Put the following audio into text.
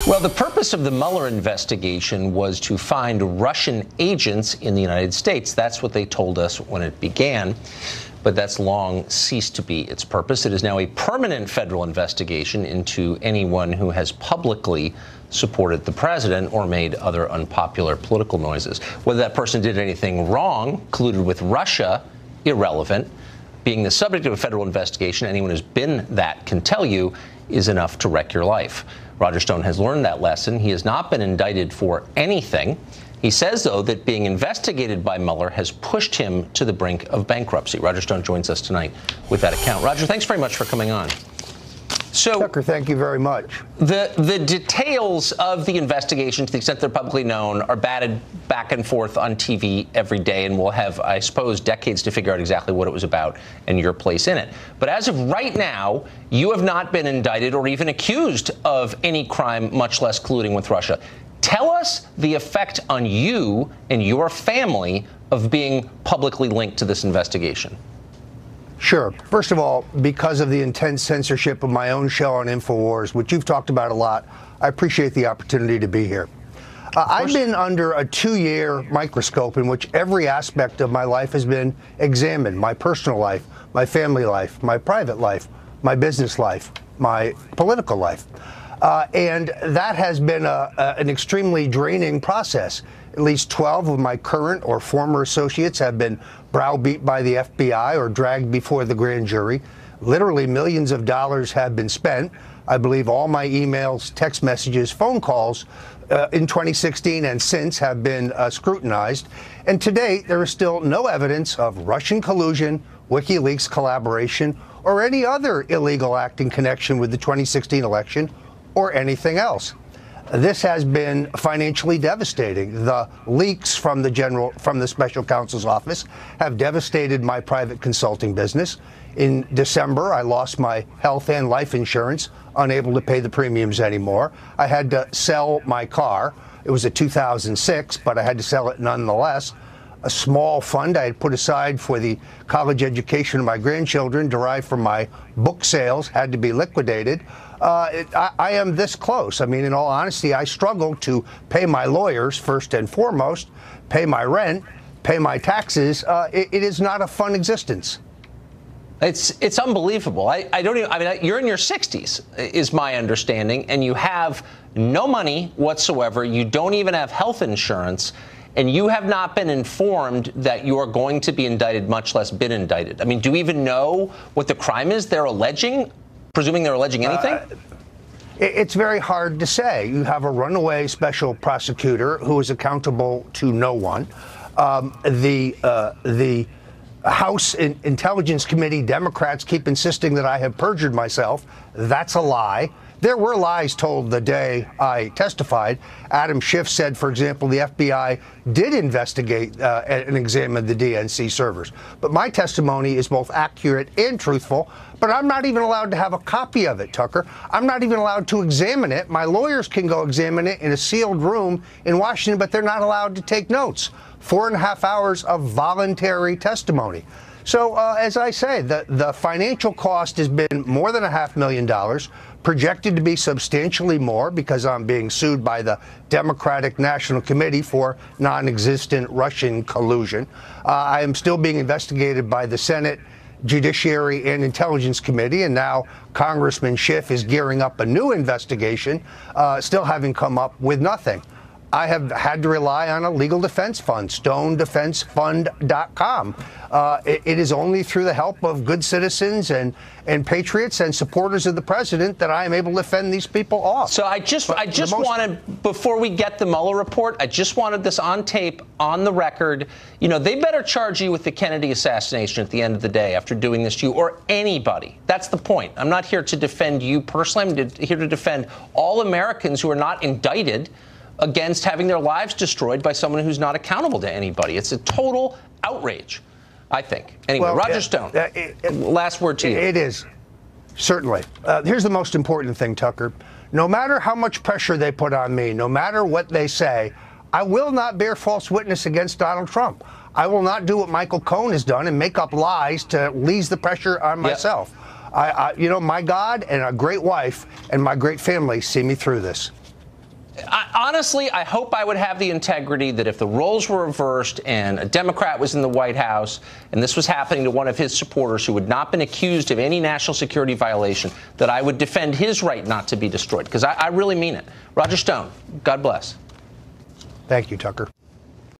Well, the purpose of the Mueller investigation was to find Russian agents in the United States. That's what they told us when it began. But that's long ceased to be its purpose. It is now a permanent federal investigation into anyone who has publicly supported the president or made other unpopular political noises. Whether that person did anything wrong, colluded with Russia, irrelevant. Being the subject of a federal investigation, anyone who's been that can tell you, is enough to wreck your life. Roger Stone has learned that lesson. He has not been indicted for anything. He says, though, that being investigated by Mueller has pushed him to the brink of bankruptcy. Roger Stone joins us tonight with that account. Roger, thanks very much for coming on. So, Tucker, thank you very much. The details of the investigation, to the extent they're publicly known, are batted back and forth on TV every day, and we'll have, I suppose, decades to figure out exactly what it was about and your place in it. But as of right now, you have not been indicted or even accused of any crime, much less colluding with Russia. Tell us the effect on you and your family of being publicly linked to this investigation. Sure. First of all, because of the intense censorship of my own show on InfoWars, which you've talked about a lot, I appreciate the opportunity to be here. I've been under a 2-year microscope in which every aspect of my life has been examined: my personal life, my family life, my private life, my business life, my political life. And that has been an extremely draining process. At least 12 of my current or former associates have been browbeat by the FBI or dragged before the grand jury. Literally millions of dollars have been spent. I believe all my emails, text messages, phone calls in 2016 and since have been scrutinized. And to date, there is still no evidence of Russian collusion, WikiLeaks collaboration, or any other illegal act in connection with the 2016 election or anything else. This has been financially devastating. The leaks from the special counsel's office have devastated my private consulting business. In December, I lost my health and life insurance, unable to pay the premiums anymore. I had to sell my car. It was a 2006, but I had to sell it nonetheless. A small fund I had put aside for the college education of my grandchildren, derived from my book sales, had to be liquidated. I am this close. I mean, in all honesty, I struggle to pay my lawyers first and foremost, pay my rent, pay my taxes. It is not a fun existence. It's unbelievable. I mean, you're in your 60s, is my understanding, and you have no money whatsoever. You don't even have health insurance, and you have not been informed that you are going to be indicted, much less been indicted. I mean, do you even know what the crime is they're alleging? Presuming they're alleging anything? It's very hard to say. You have a runaway special prosecutor who is accountable to no one. The House Intelligence Committee Democrats keep insisting that I have perjured myself. That's a lie. There were lies told the day I testified. Adam Schiff said, for example, the FBI did investigate and examine the DNC servers. But my testimony is both accurate and truthful. But I'm not even allowed to have a copy of it, Tucker. I'm not even allowed to examine it. My lawyers can go examine it in a sealed room in Washington, but they're not allowed to take notes. 4.5 hours of voluntary testimony. So, as I say, the financial cost has been more than $500,000, projected to be substantially more because I'm being sued by the Democratic National Committee for non-existent Russian collusion. I am still being investigated by the Senate Judiciary and Intelligence Committee, and now Congressman Schiff is gearing up a new investigation, still having come up with nothing. I have had to rely on a legal defense fund, stonedefensefund.com. It is only through the help of good citizens and patriots and supporters of the president that I am able to fend these people off. So I just wanted, before we get the Mueller report, I just wanted this on tape, on the record. You know, they better charge you with the Kennedy assassination at the end of the day after doing this to you, or anybody. That's the point. I'm not here to defend you personally. I'm here to defend all Americans who are not indicted against having their lives destroyed by someone who's not accountable to anybody. It's a total outrage, I think. Anyway, well, Roger Stone, last word to you. It is, certainly. Here's the most important thing, Tucker. No matter how much pressure they put on me, no matter what they say, I will not bear false witness against Donald Trump. I will not do what Michael Cohen has done and make up lies to ease the pressure on myself. You know, my God and a great wife and my great family see me through this. honestly, I hope I would have the integrity that if the roles were reversed and a Democrat was in the White House and this was happening to one of his supporters who had not been accused of any national security violation, that I would defend his right not to be destroyed, because I really mean it. Roger Stone, God bless. Thank you, Tucker.